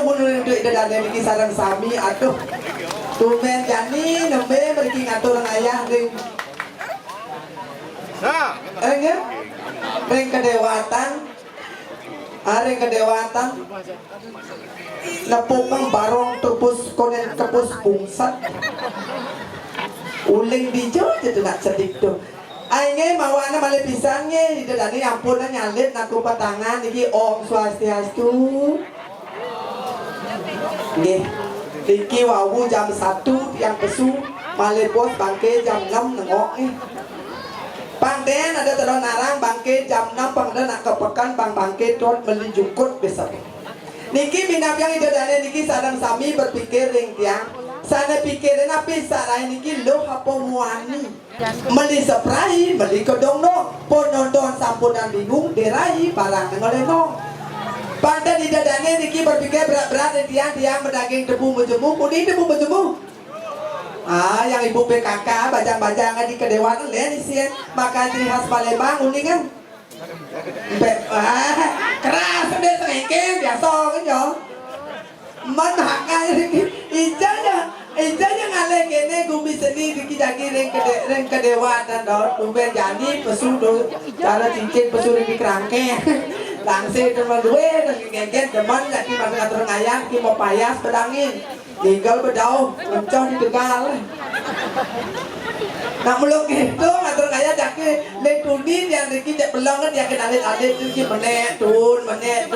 bunuh duit dari niki sarang sami aduh. Tumen jani nembe meriki ngatur ayah ring. Nah, Ring kedewatan. Hari kedewatan. Nepukang barong tepus konen kepus bungsat. Uling dijo jadi nak cedik tuh. Ainge mawana male pisangnya di dadani ampun nyalit naku patangan iki Om Swastiastu. Nggih. Iki wawu jam 1 tiang pesu male bos bangke jam 6 nengok Pangden ada terang narang bangke jam 6 pangden nak kepekan bangke tot beli jukut besok. Niki minap yang itu dane niki sadang sami berpikir ring tiang. Sana pikirin api sarai niki lo apa muani. Meli seprai, meli kedong no. Pon nonton sampunan bingung derai barang ngelenong. Pada di dadanya niki berpikir berat-berat tiang berdaging debu menjemu, kuning debu menjemu. Yang ibu PKK bajang-bajangan di kedewatan lihat isian makan ciri khas Palembang uningan. Keras deh sengking biasa kan yo. Menhakai ijanya ngale kene gumi seni dikijaki ring kedewatan dot kumbe jani pesu do cara cincin pesu di kerangke. Langsir teman duwe dan ngengget teman lagi mana ngatur ngayang ki mau payas pedangin. Tinggal bedau mencong di Tegal. Nak muluk gitu ngatur ngayang jaki letunin yang diki cek belongan yang kenalit-alit ki menek tun ne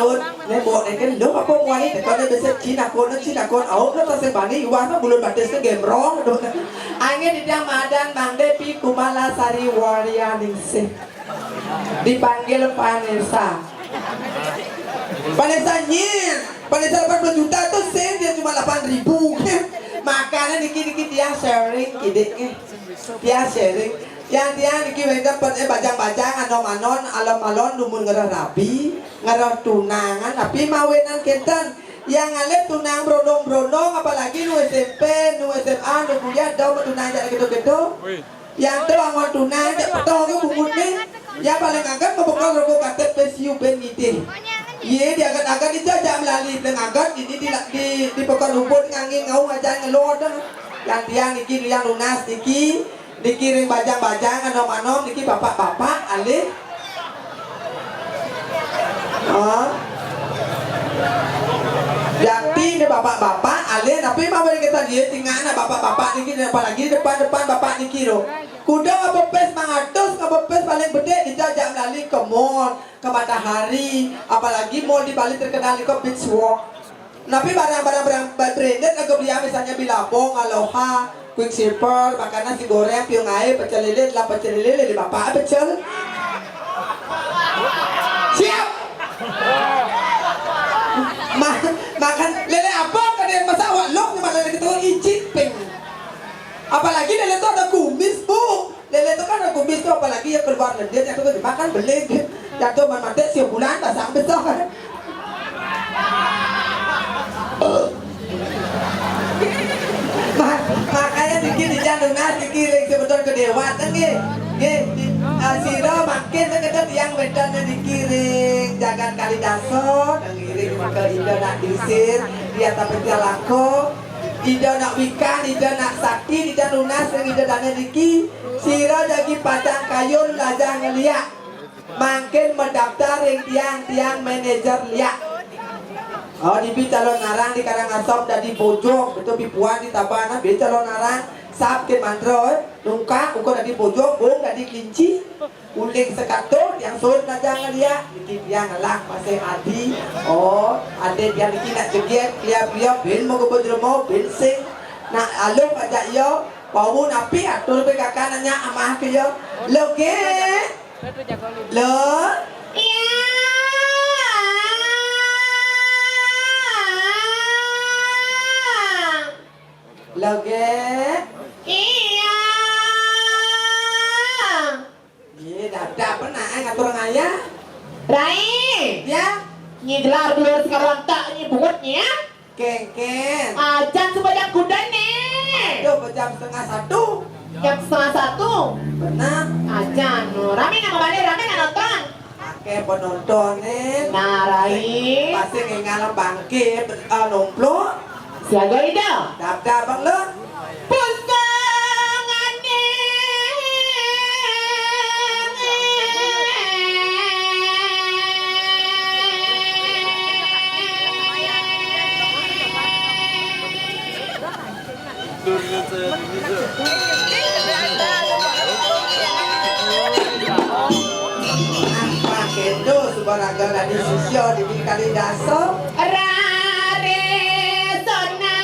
bot ne kan lo apa muai te kone bese Cina kon au na tase bani yuan na bulan bates ke gemrong do. Ange di dang madan mangde pi Kumala Sari Waria ningsih. Dipanggil Vanessa. Vanessa nyir, Vanessa 80 juta tuh sen dia cuma 8.000. Makanya dikit-dikit dia sharing kidiknya. Dia sharing. Yang dia dikit mereka bajang-bajang anon-anon alon-alon dumun ngerah rabi, ngerah tunangan, tapi mawenan kentan. Yang ngalet tunang brodong-brodong apalagi nu SMP, nu SMA, nu kuliah dah tunang jadi gitu-gitu. Yang tuh angol tunang jadi petong ke bungutnya. Ya paling agak membuka rokok katet pesiu ben gitu. Iya dia agak dijajak melalui lengagat ini di pekan rumput ngangin ngau ngajar ngelot. Yang dia niki yang lunas niki dikirim bajang-bajang anom-anom niki bapak-bapak alih. Yakti ini bapak-bapak alih tapi mau kita dia tinggal anak bapak-bapak niki apalagi depan-depan bapak niki lo. Kuda ngepes mangatus, ngepes paling gede dijajak melalui ke mall, ke matahari, apalagi mall di Bali terkenal ke beach walk. Tapi barang-barang branded aku beli misalnya Billabong, Aloha, Quicksilver, makanan nasi goreng, piung air, pecel lele, lah pecel lele di bapak pecel. Siap. Makan lele apa kan yang masak walok ni malah kita iciping. Apalagi lele itu ada kumis bu, lele itu kan ada kumis tuh apalagi ya keluar lendir yang itu dimakan beli, jatuh mati siap bulan basah besar. Makanya dikit dijandunas dikit sebetulnya kedewatan siro makin dekat yang bedanya dikiring jagan kali daso, ngiring ke Ida nak disir, dia tapi jalako. Ida nak wikan, Ida nak sakti, Ida lunas, yang Ida dana diki siro jadi padang kayun lajang ngeliak makin mendaftar yang tiang manajer liak. Oh di calon narang di Karangasem dari pojok betul pipuan di Tabanan di calon narang sabkin mandro nungka ukur dari pojok bung dari kelinci uling sekato yang sulit lajang ngeliak diki dia ngelak masih adi. Oh ada dia diki nak jeget liap-liap bin mau kebodro mau bin sing nak alung aja yo bau napi atur PKK nanya amah ke yo lo ke lo iya Loge iya iya dapat pernah ngatur ngaya Rai ya nyigelar dulu sekarang tak nyibutnya kengken ajan sebanyak kuda nih aduh jam 1:30 jam 1:30 benar ajan rame nggak kembali rame nggak nonton kayak penontonin Narai. pasti ngalah bangkit nomplok Siaga ida. daftar bang lo Pusangane. pakai itu subaraga di sisio di kali daso Rare sona.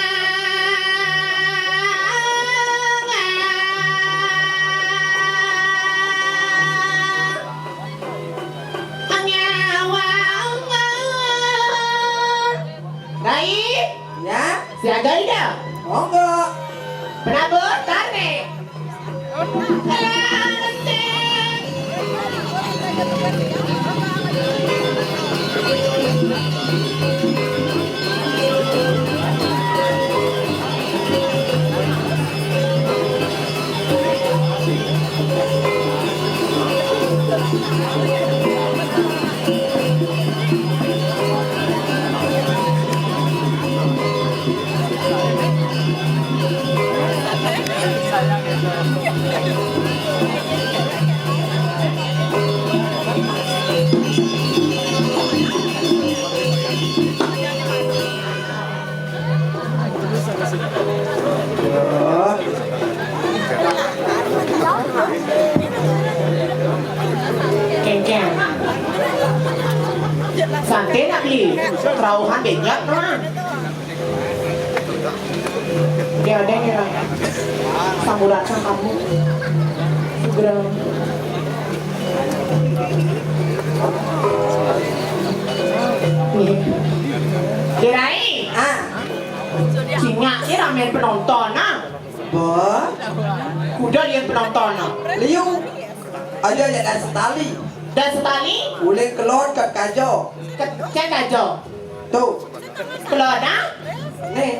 Rai, ya siaga ida. monggo Penabur tarik. Keng-keng. Santai nak beli. Terauhan banyak lah. Dia ada yang ngira. Samburan sang kamu. Segera. Nih. Dirai. Singa ini ramen penonton ah. Bah, Kuda dia penonton ah. liu aja ya dan setali Dan setali uleng kelon kat kajo Cek aja. tuh Keluar dah. nih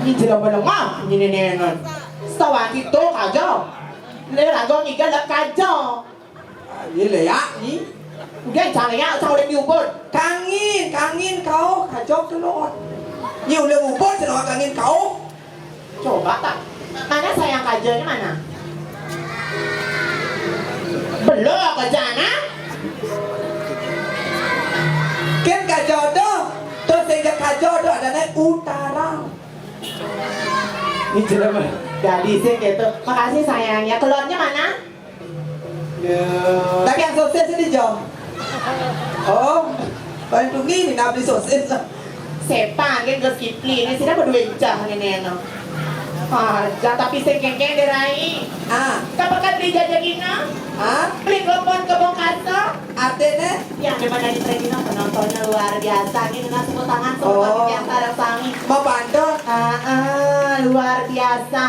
Ini jelas belum mah. Ini nenek. Sawah itu kajo. Lerago ni galak kajo. ini ya nih Udah jangan ya, jangan diubur. kangin kau kajo kelon nhiều liu ubon seno kangin kau Coba tak. Mana sayang kajonya mana? Belum ke sana. ken kajo tuh sehingga kajo ada naik utara Ini jelas mah. Gadisnya gitu. Makasih sayangnya. Keluarnya mana? tapi yang sosis ini jo oh bantu nih nabi sosis Sepan kan ke Kipli. Ini sudah berdua jah nenek. Tapi sekengkeng dirai. Kapan beli jajagina? Beli kelopon ke Bongkaso. artinya Yang dimana di Tregina penontonnya luar biasa. Ini dengan semua tangan semua kaki yang tarang sangi. mau bantu Luar biasa.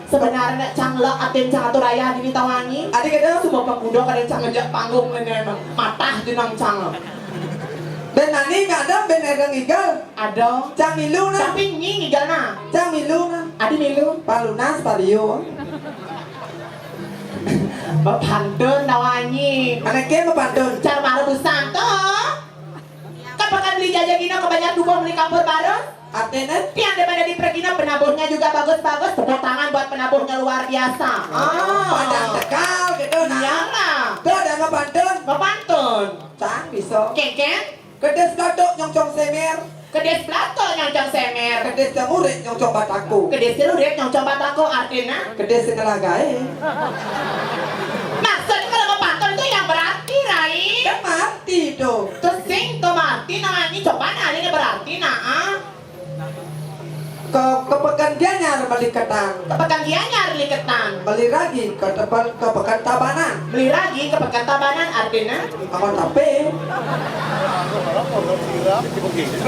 Sebenarnya canglek atin cangatur raya di Tawangi. adik ada Semua pemuda kada canggejak panggung ini matah jenang canglek. dan nanti nggak ada beneran igal Ada. cang milu na Tapi ini gana. cang milu na Adi milu. palunas palio Bapantun Tawangi. anaknya mau pantun Cara baru busan toh. Kapan beli jajagina kebanyak dukung beli kapur baru? artinya Yang daripada di Pregina penaburnya juga bagus-bagus. Tepuk tangan buat penaburnya luar biasa. padang tekal gitu Iya nah lah. tuh ada mau pantun Bapantun. cang bisa Keken. kedes gatok nyongcong semer Kedes plato nyongcong semer. kedes jamurit nyongcong bataku Kedes selurit nyongcong batako artinya. kedes sekelagae Maksudnya kalau bapantun itu yang berarti, Rai. kan mati tuh Terus sing to mati namanya coba nanya berarti nah. ke pekan dia nyar balik ketan Kepekan dia nyari ketan. beli lagi ke tempat ke pekan tabanan Beli lagi kepekan tabanan artinya. apa tapi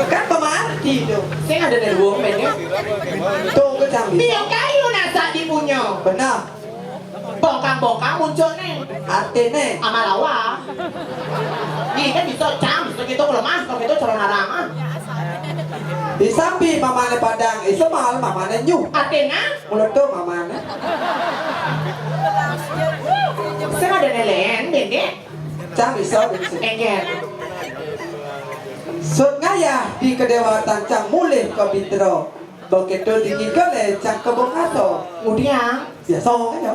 kan pemati tuh Sing ada dari buang pendek. tuh ke cang bisa Biar kayu nasa di punya. benar Bongkang-bongkang muncul nih. artinya Amalawa. Ini kan bisa cam, bisa gitu kalau mas, kalau gitu calon harangan. di samping mamane padang iso mahal mamane nyu Artinya, mulut tuh mamane sing ada nelayan pendek. Cang bisa bisa. Engen. Sut ngaya di kedewatan cang mulih ke bintro. Begitu tinggi kele cang kebong aso. Kemudian, Ya song aja.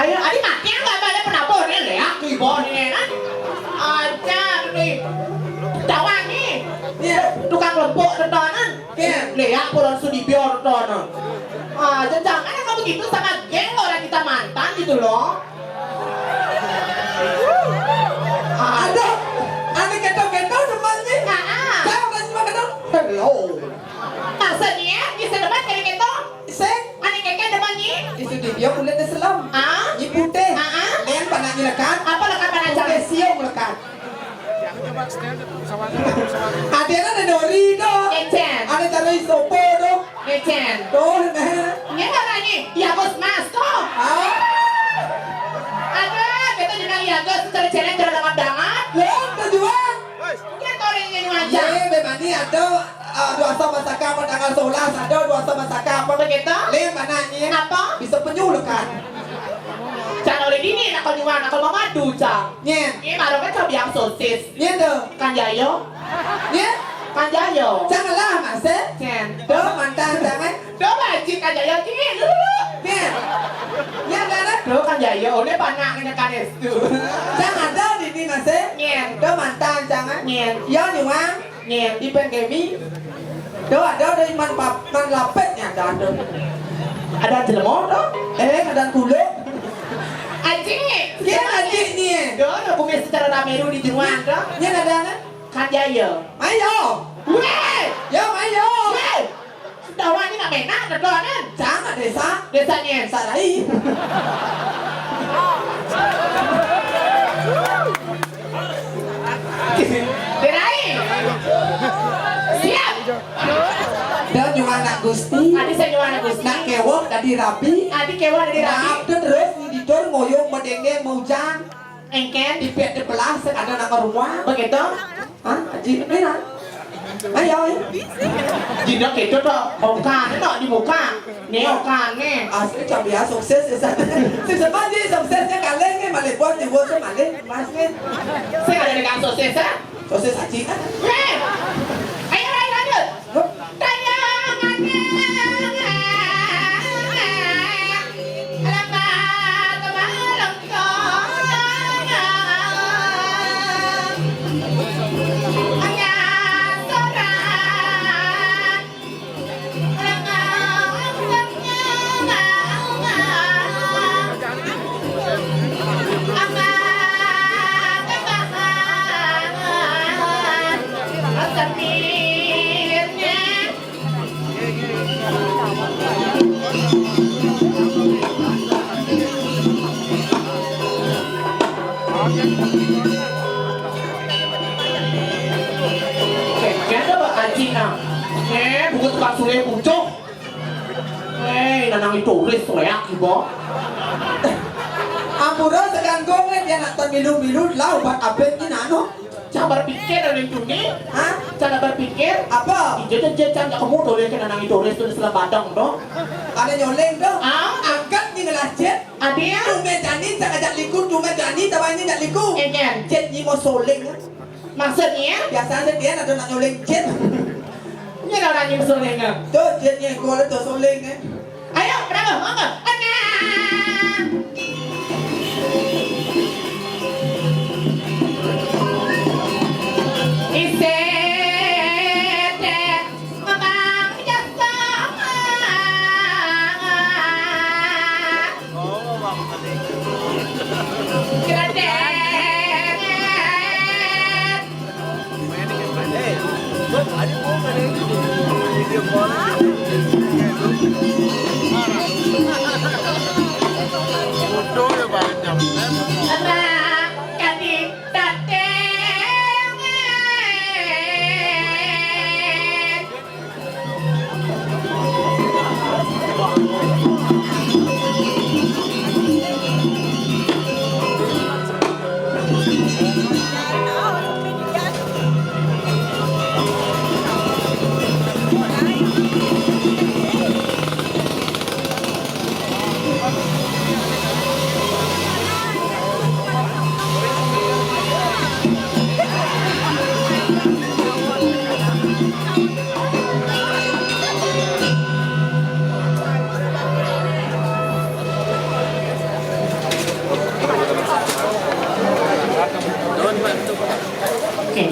ayo, adi mati nggak ada penabur ya, ya, kibon ini kan? Aja nih, tawang nih, tukang lempuk retonan, leak pulau sudibio retonan. Jangan kamu begitu sama geng orang kita mantan gitu loh. Ada, ada ketok-ketok temannya. Saya bukan cuma ketok. Hello. Maksudnya, bisa debat kali gitu? Seng. Aneh keke depannya? Itu dia kulit Islam. Ah? Ini putih. Lain panahnya lekat. Apa lekat panah Putih jalan? siung lekat. Ada ada dori dong. Ecen. Ada cara isopo dong. Ecen. Dong nah. Ini orangnya, ya bos mas kok. Ah. Ada, kita juga lihat guys, cari-cari jalan dangat-dangat. Loh, tujuan. Dia tahu ini aja. Ya, memang ini ada dua sama sakap tanggal 11 ada dua sama sakap. Begitu? Lain panahnya. Apa? Bisa penyu lekat. Jangan oleh ini, nakal nyuan, nakal mau madu, cang. Nyen. Ini baru kan coba yang sosis. Nyen tuh. Kan jayo? Nyen. Kan jayo? Janganlah mas Cen. Tuh mantan jangan. Duh, bajik kan jayo, kini. Nyen. Nyen kan? Duh, kan jayo, udah panaknya kan itu. Jangan ada di sini mas Nyen. Tuh mantan jangan. Nyen. Ya nyuang. Nyen. Di pengkemi. Tuh ada dari man lapetnya ada. Ada jelemo dong? Ada kulit. Aji. Nyen adik nih. Duh, aku punya secara rameru di jeruan dong. Nyen ada kan? Kan jayo. Ayo. Weh! Yo ayo. Weh! Dawan ini nggak menak, terdonan. Jangan desa. Desanya. Sarai. Derai. Siap. Dan juga anak Gusti. Adi saya jual anak Gusti. Nak kewok tadi rapi. Adi kewa dari rapi. Maaf dan terus di didor ngoyong medengeng mau jang. Engken. Di pihak di belas ada nama rumah. Begitu. Hah? Haji ini lah. Ayo. Jinak itu tuh. Okan. Ini di muka. Nih okan nih. Asli cabia sukses ya sana. Sesama dia suksesnya kalian nih malah buat dibuat sama malah mas nih. Saya ada dengan sosis ya. Sukses haji kan? Weh! Ayo lanjut. Bukan tukang sule pucuk. Nanang itu tulis leak ibu. Ampura seganggung dia nak milu-milu lau buat abet ni nano. Jangan berpikir dari ini. Hah? Jangan berpikir. Apa? Jangan kamu tulis nanang itu tulis dalam badang dong. Ada nyoleng dong. Angkat ni ngelacet. Ada. Tume jani tak ajak liku, tume jani tak ini nak liku. Egen. Jet ni mau soleng. Maksudnya? Biasanya dia ada nak nyoleng jet. Ini orang yang soleng. Tuh jet ni gua tu soleng. Ayo, berapa? Mangga. Anak.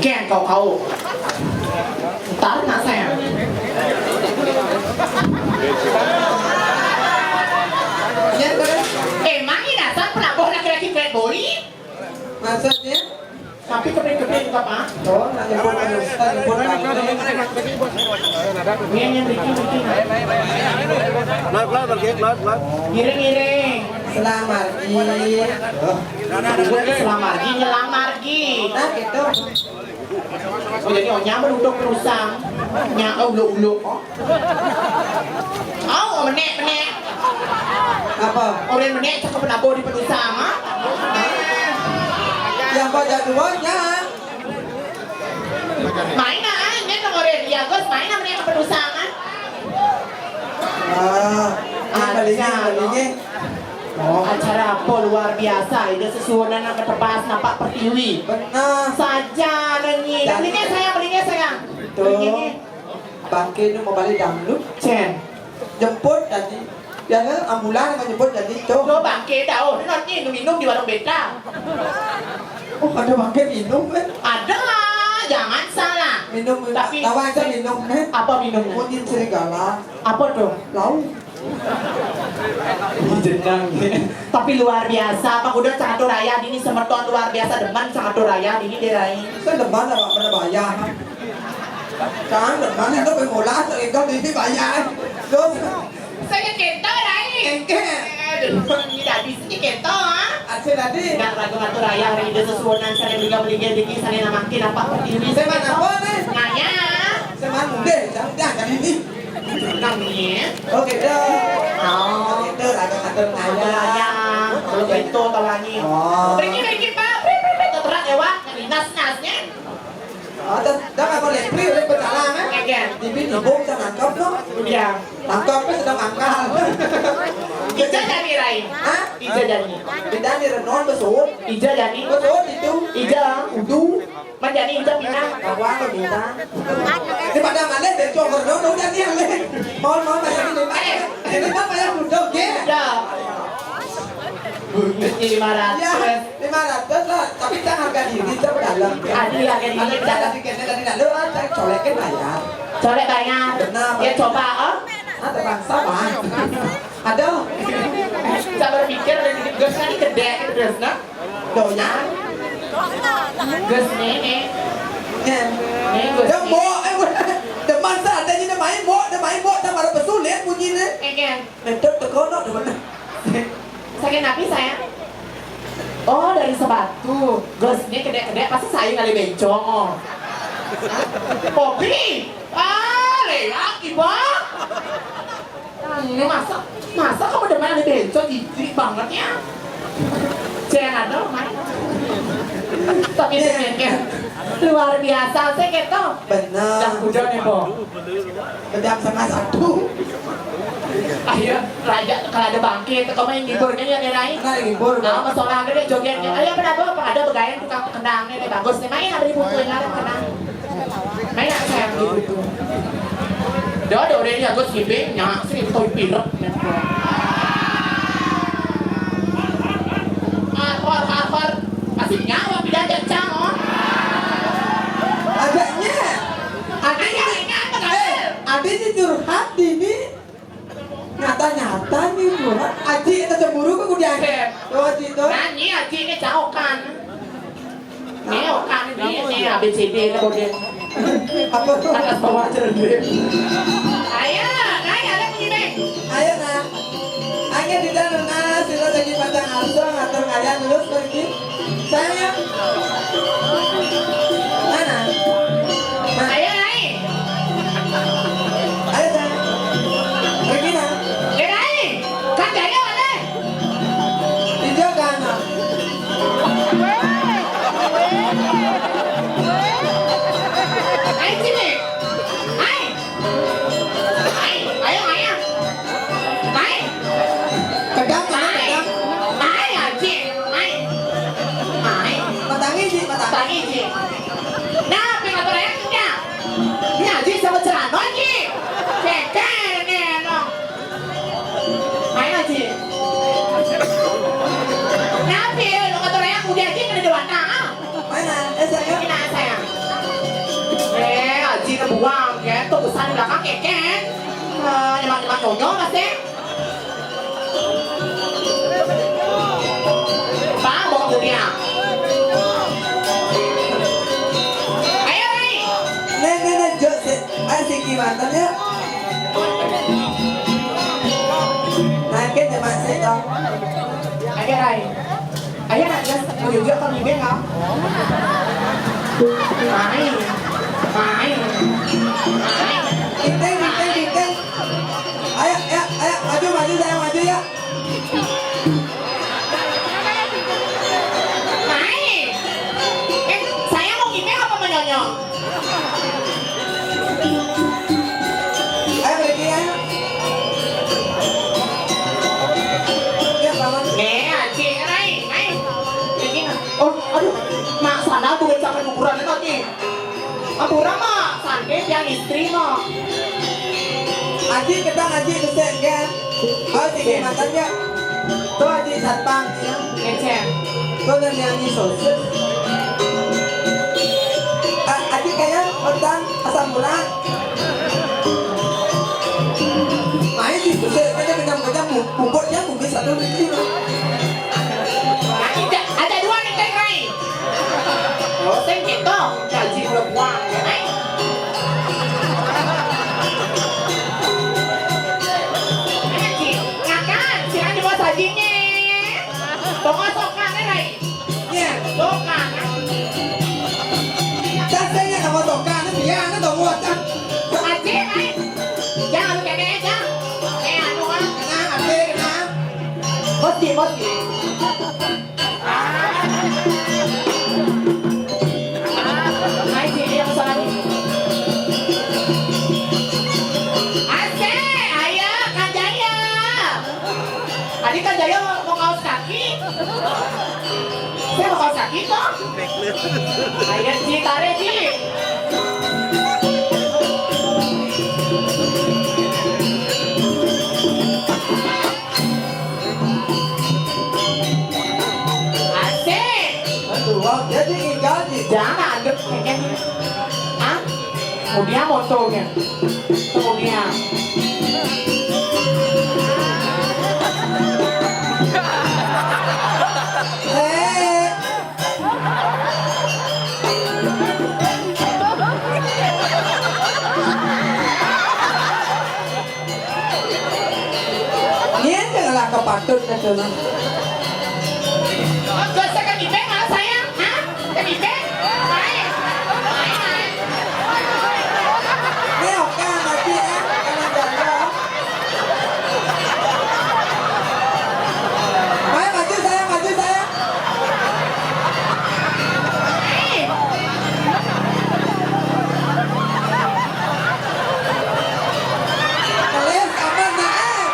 Keng kau. Ntar nak saya. Ya, terus Emang ini dasar pelabuh laki-laki great body? maksudnya Tapi keping-keping apa? oh nyebut Ini breaking. Giring. selamat Selamar gi. nah gitu Oh jadi nyamber uduk terusang. Uluk. Oh menek. apa Orang menek cakap penabuh di penusang. yang baca duanya Main ini dong orang dia Gus main menek penusang. balinya Acara apa luar biasa. Ini sesuatu nak ketebas nampak pertiwi. benar Saja nyanyi. Belinya saya. tuh bangke itu mau balik dangdut Cen. jemput tadi ya kan ambulan yang jemput tadi tuh Lo bangke dah. Nanti minum di warung beta. oh ada bangke minum kan Ada. Jangan salah. minum Tapi- lawan saya minum kan Apa minumnya? mungkin serigala Apa tuh? lau Jenang. Tapi luar biasa. Pak udah catur raya ini semeton luar biasa deman catur raya ini dirai. saya depan lah mana bayar kan depan itu pengolah itu di bayar terus Saya kento rai. engke Ini dah bisa kento ah. asal tadi Tidak ragu catur raya hari ini sesuatu saya beli dikit saya namakin apa pertiwi. saya mana apa nih Ngaya. saya mana muda jangan jadi ini Jenang ni. oke dah Oh. itu ada kantor Ada ngaya raya. Kalau bento tawani. oh Pergi pak. Terang ewa. Nas-nasnya. oh dah apa lepri udah berjalan kan Again. di bom saya nangkap no Udah. nangkapnya sedang angkal Ija jadi rai. hah Ija jadi. beda di renon besut Ija jadi. besut itu Ija. udu Menjadi ija pinang. kawan lo minta di pada mana dari cokor dong udah dia le mau bayar ini kan bayar duduk ya Ija. Ini 500. ya 500 lah tapi kita harga diri kita berdalam Adil ya kan ada ini. kita tiketnya tadi lalu saya colekin bayar Colek banyak. Benar. Ya coba oh. ada bangsa bang ada Saya berpikir dari gus kan ini gede terus nah. doyan Gus nih. ya Nih gus. yang bawa depan saya ada yang main bawa sama ada pesulit bunyinya Again. bentuk tekono depan Sakit napi saya. Oh dari sebatu. Gus ini gede-gede pasti saya kali bencong. Kopi. Leak iba. Ini masa kamu demen ada bencong jijik banget ya. Jangan ada main. Tapi sebenarnya luar biasa saya gitu. benar Yang udah nih po. bedam sama satu Ayo raja kalau ada bangkit kamu yang hiburnya ya nih. nah libur Nah, masalah ada jogetnya. Ayo berapa? Ada begayan tukang kendang nih bagus nih. Main ada dibutuhin ada kendang. Main ada sayang dibutuh. Đó đồ đây là có gì bé nhỏ sẽ tôi bị rớt nè. Khoan. Asik nyawa tidak ada cang adanya adanya curhat ini nyata nih curhat aji itu cemburu kan udah tuh aji tuh Nyanyi aja ini jauhkan. Ini okan ini ABCD kemudian. apa tuh Atas bawah cerdik. Ayo, ada bunyi beng. ayo nak ayo di dalam nah sila lagi pasang arso ngatur kalian lulus pergi sayang mana Ayo, ayo sayang pergi nak kan jaya mana? hijau kan Ayo sini. Ayo. pedang mana pedang Ayo, Cik. Ayo. matangi sih matang Pagi, Cik. Aji na buang ya, tubusan belakang keken. Nyaman-nyaman nyonya masih. Pak, bawa ke dia. Ayo, Rai. Nih, Jose. Ayo siki mantannya. Naikin ya Mas itu. Ayo, Rai. Ayo, nak jelas juga kalau ibeng ah. Main. Giting. Ayo, maju saya maju ya. Main. Saya mau ibeng apa menyonya? Ayo pergi ya. Ya, paman. Nih, Aji, Rai, main. Begini. Oh, aduh. Mak sana tuh sampai ukurannya tadi. Ampura mah, santai yang istri mah. Aji ketang Aji kesek kan. Ayo siki mantannya. Tuh Aji satpam. Ngecek. Tuh dan nyanyi sosis. Aji kayak tentang asam urat. Main di kesek aja kejam bubuknya mungkin satu liter. Ada dua nih teh Rai. Oh, teh gitu. Gaji udah buang ya, Rai. Gaji, ngakan, silakan dibawa sajinya. Tunggu sokan nih Rai. Iya. Sokan. Saya nama tokan dia nó tao mua chắc. Gaji, Rai. Jangan kayak aja. Kayak anu ah. Nah, ada nah. Mesti. Hai, Ji, yang sana nih. Asik, ayo, Kang Jaya. Tadi Kang Jaya mau kaos kaki. Saya mau kaos kaki kok. Ayo, Ji, tarik, Ji. Asik. Aduh, jadi gaji. Jangan aduk kayak ah, kemudian motonya, kemudian Nian janganlah kepatut na tuh. gak usah kan ibeng malah saya, ah, kan ibeng, main. Ini oke mati ya, karena jaga. Ayo maju saya. Kalian kapan naik?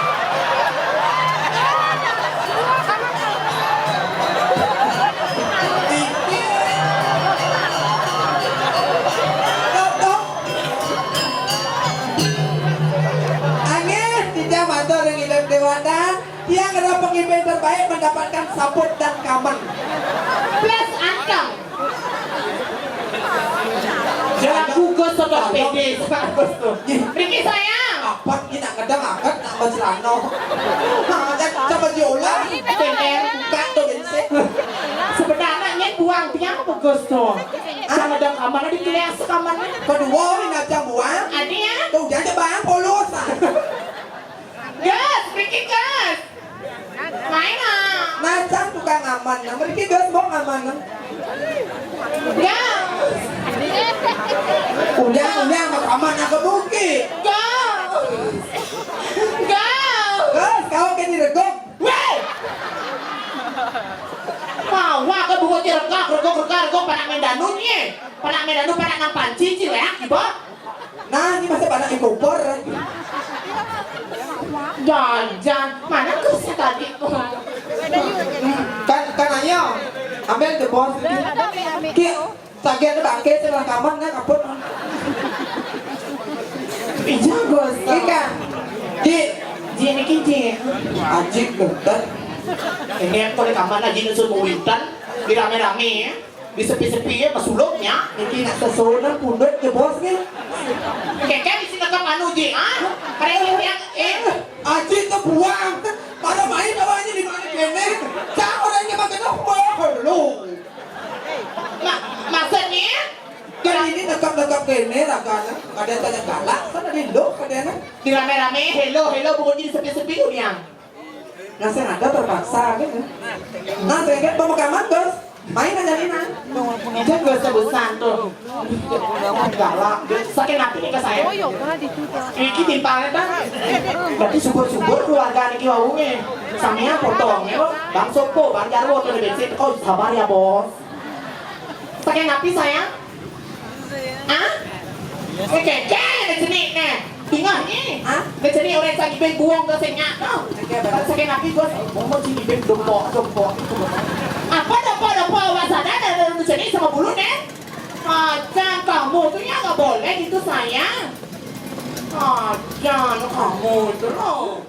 Angin tidak mantul dengan hidup dewata yang adalah pemimpin terbaik mendapatkan sabut dan kamen. Plus angkang. Jangan gugus sobat pede, bagus tuh. Riki sayang. Apa ini nak kadang angkat nak bercelana. Coba diolah. Tender. Buka tuh bensin. Sebenarnya buang dia bagus tuh. Jangan ada kamarnya di kelas kamarnya. Kedua ini nak jam buang. Ada ya? Tuh jangan bang polos. Gas, Riki gas. Main ah. Nah tukang aman. Nah mereka gas bong aman. Gas. Udah aman aku bukit. Gas. Gas. Gas kau kini regok. Weh. Wah, ke buku rekak, panak mendanunya. Panak mendanu, panak nang panci, cileak, iba. Nah ini masih pada ikupor. Jajan, mana kesnya tadi? Kan ayo. Ambil the bos. Ki sagian bangke sebelah kamar kan kaput. Iya, bos. Ki kan. Ki Ini kinci. ajik bentar. Ini yang kalau kamar aja nusul mau wintan, dirame-rame ya. di sepi-sepi ya masulungnya. Ini nak sesunan pundut ke bos ni. Keke di sini kau anu je, ah? Karena yang Aji tu buang. Pada main awaknya di mana kene? Cak orangnya pakai nombor lu. Maksudnya? Kali ini dekap-dekap kene rakana. Ada tanya galak, sana dindo kadang. Di rame-rame, hello, bukan di sepi-sepi dunia. Nasi ada terpaksa kan? Nah, saya kan pemakaman bos. Main aja nih nah. Itu gue sebutan tuh. Galak, sakit hati nih ke saya. Ini timpalnya bang. Berarti syukur-syukur keluarga nih kiwau nih. Samanya potongnya kok. Bang Sopo, Bang Jarwo tuh di bensin. Oh sabar ya bos. Sakit hati sayang. Ah? Oke, di sini nih. Tinggal nih. Ah? Di sini orang sakit ben buang ke senyak tau. Sakit hati gue. Mau sini ben dompok. Apa wasada dan di sini sama bulu nih? Jangan kamu tuh ya nggak boleh gitu sayang. Jangan kamu itu loh.